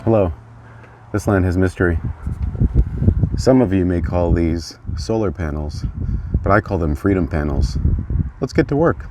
Hello. This land has mystery. Some of you may call these solar panels, but I call them freedom panels. Let's get to work.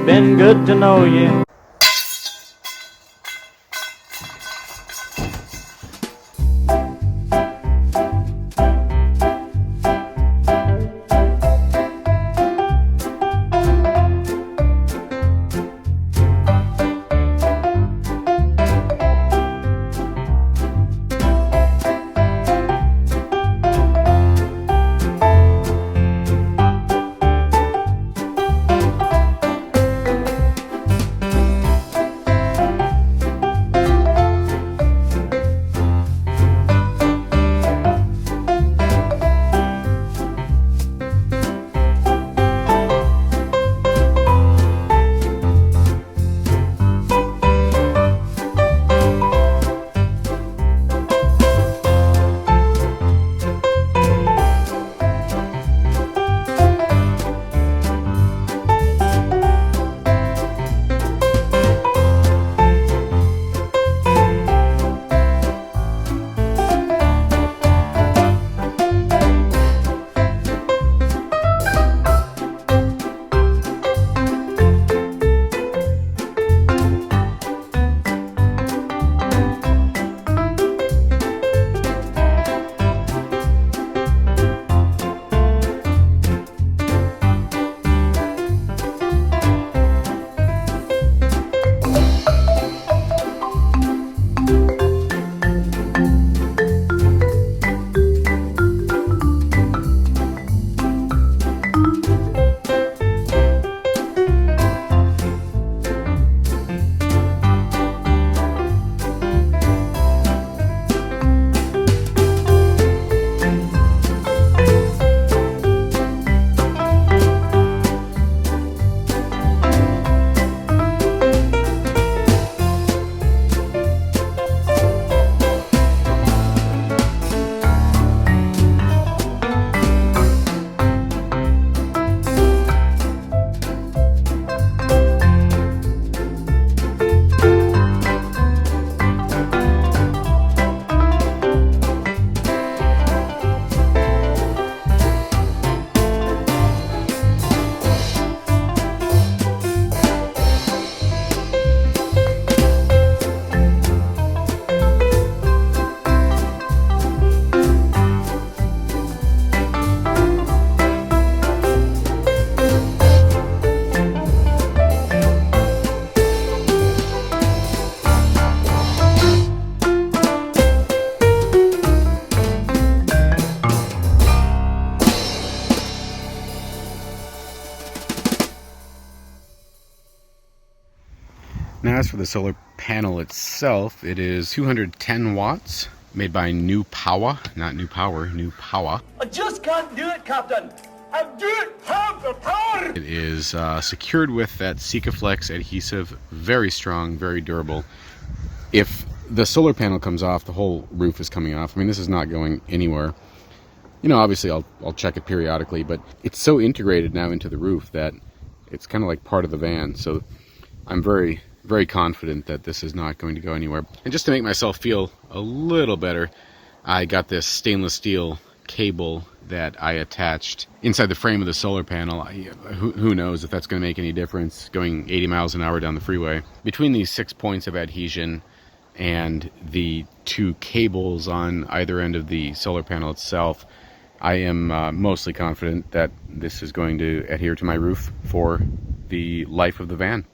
Been good to know you. Now as for the solar panel itself, it is 210 watts, made by New Power, not New Power, New Power. I just can't do it, Captain. I don't have the power. It is secured with that Sikaflex adhesive, very strong, very durable. If the solar panel comes off, the whole roof is coming off. I mean, this is not going anywhere. You know, obviously I'll check it periodically, but it's so integrated now into the roof that it's kind of like part of the van. So I'm very, very confident that this is not going to go anywhere. And just to make myself feel a little better, I got this stainless steel cable that I attached inside the frame of the solar panel. Who knows if that's going to make any difference going 80 miles an hour down the freeway. Between these 6 points of adhesion and the 2 cables on either end of the solar panel itself, I am mostly confident that this is going to adhere to my roof for the life of the van.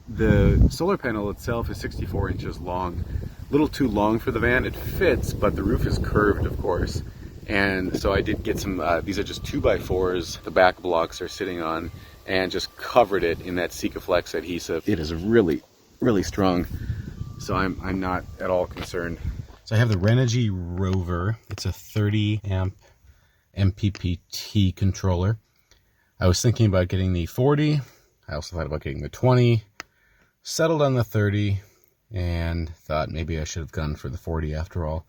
The solar panel itself is 64 inches long. A little too long for the van. It fits, but the roof is curved, of course. And so I did get some, these are just 2x4s the back blocks are sitting on, and just covered it in that Sikaflex adhesive. It is really, really strong, so I'm not at all concerned. So I have the Renogy Rover. It's a 30 amp MPPT controller. I was thinking about getting the 40. I also thought about getting the 20. Settled on the 30 and thought maybe I should have gone for the 40 after all.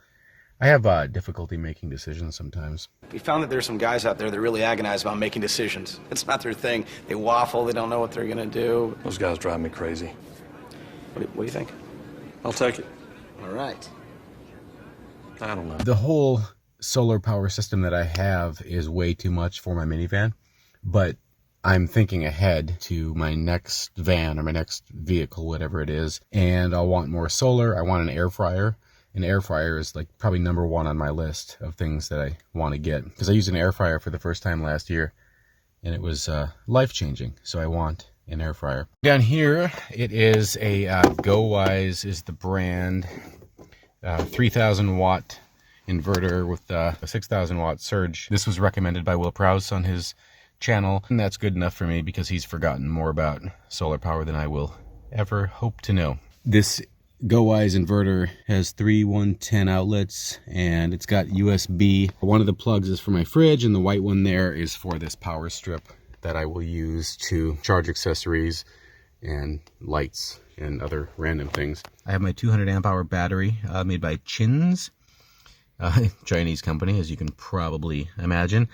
I have difficulty making decisions sometimes. We found that there's some guys out there that really agonize about making decisions. It's not their thing. They waffle, they don't know what they're gonna do. Those guys drive me crazy. What do you think? I'll take it. All right. I don't know. The whole solar power system that I have is way too much for my minivan, but I'm thinking ahead to my next van or my next vehicle, whatever it is, and I'll want more solar. I want an air fryer. An air fryer is like probably number 1 on my list of things that I want to get, because I used an air fryer for the first time last year and it was life-changing. So I want an air fryer. Down here it is a GoWise is the brand, 3000 watt inverter with a 6000 watt surge. This was recommended by Will Prowse on his channel, and that's good enough for me because he's forgotten more about solar power than I will ever hope to know. This GoWise inverter has 3 110 outlets, and it's got USB. One of the plugs is for my fridge, and the white one there is for this power strip that I will use to charge accessories and lights and other random things. I have my 200 amp hour battery made by Chins, Chinese company, as you can probably imagine.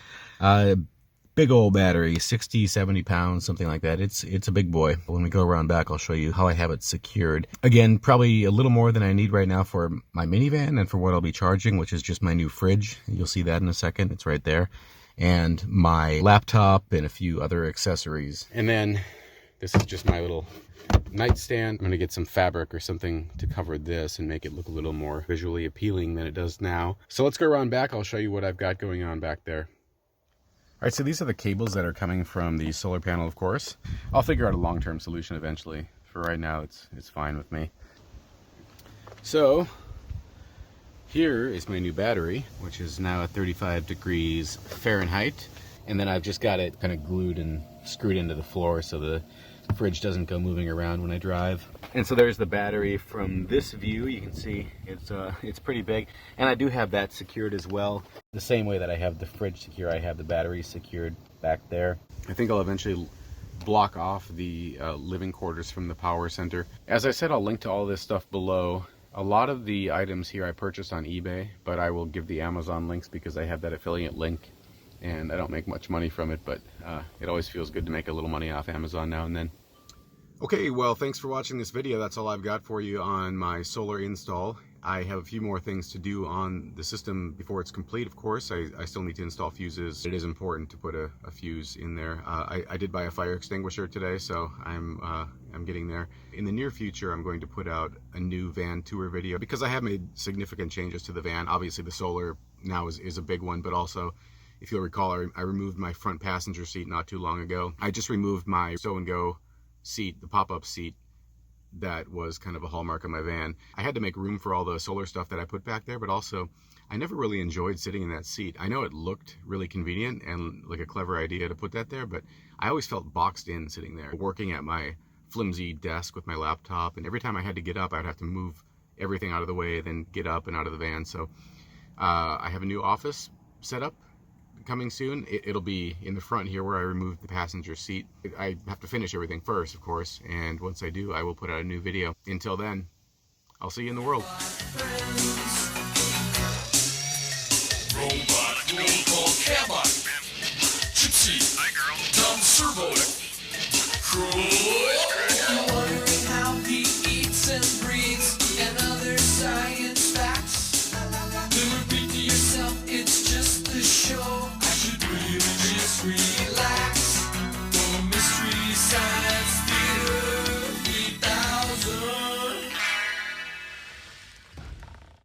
Big old battery, 60, 70 pounds, something like that. It's a big boy. When we go around back, I'll show you how I have it secured. Again, probably a little more than I need right now for my minivan and for what I'll be charging, which is just my new fridge. You'll see that in a second. It's right there. And my laptop and a few other accessories. And then this is just my little nightstand. I'm going to get some fabric or something to cover this and make it look a little more visually appealing than it does now. So let's go around back. I'll show you what I've got going on back there. All right, so these are the cables that are coming from the solar panel, of course. I'll figure out a long-term solution eventually. For right now, it's fine with me. So here is my new battery, which is now at 35 degrees Fahrenheit. And then I've just got it kind of glued and screwed into the floor so the fridge doesn't go moving around when I drive. And so there's the battery from this view. You can see it's pretty big, and I do have that secured as well. The same way that I have the fridge secure, I have the battery secured back there. I think I'll eventually block off the living quarters from the power center. As I said, I'll link to all this stuff below. A lot of the items here I purchased on eBay, but I will give the Amazon links because I have that affiliate link. And I don't make much money from it, but it always feels good to make a little money off Amazon now and then. Okay, well, thanks for watching this video. That's all I've got for you on my solar install. I have a few more things to do on the system before it's complete, of course. I still need to install fuses. It is important to put a fuse in there. I did buy a fire extinguisher today, so I'm getting there. In the near future, I'm going to put out a new van tour video because I have made significant changes to the van. Obviously, the solar now is a big one, but also, if you'll recall, I removed my front passenger seat not too long ago. I just removed my stow and go seat, the pop-up seat that was kind of a hallmark of my van. I had to make room for all the solar stuff that I put back there, but also I never really enjoyed sitting in that seat. I know it looked really convenient and like a clever idea to put that there, but I always felt boxed in sitting there. Working at my flimsy desk with my laptop, and every time I had to get up, I would have to move everything out of the way, then get up and out of the van. So I have a new office set up coming soon. It'll be in the front here where I removed the passenger seat. I have to finish everything first, of course, and once I do, I will put out a new video. Until then, I'll see you in the world. Robot, roll call, cabot, gypsy, hi girl, dumb servo.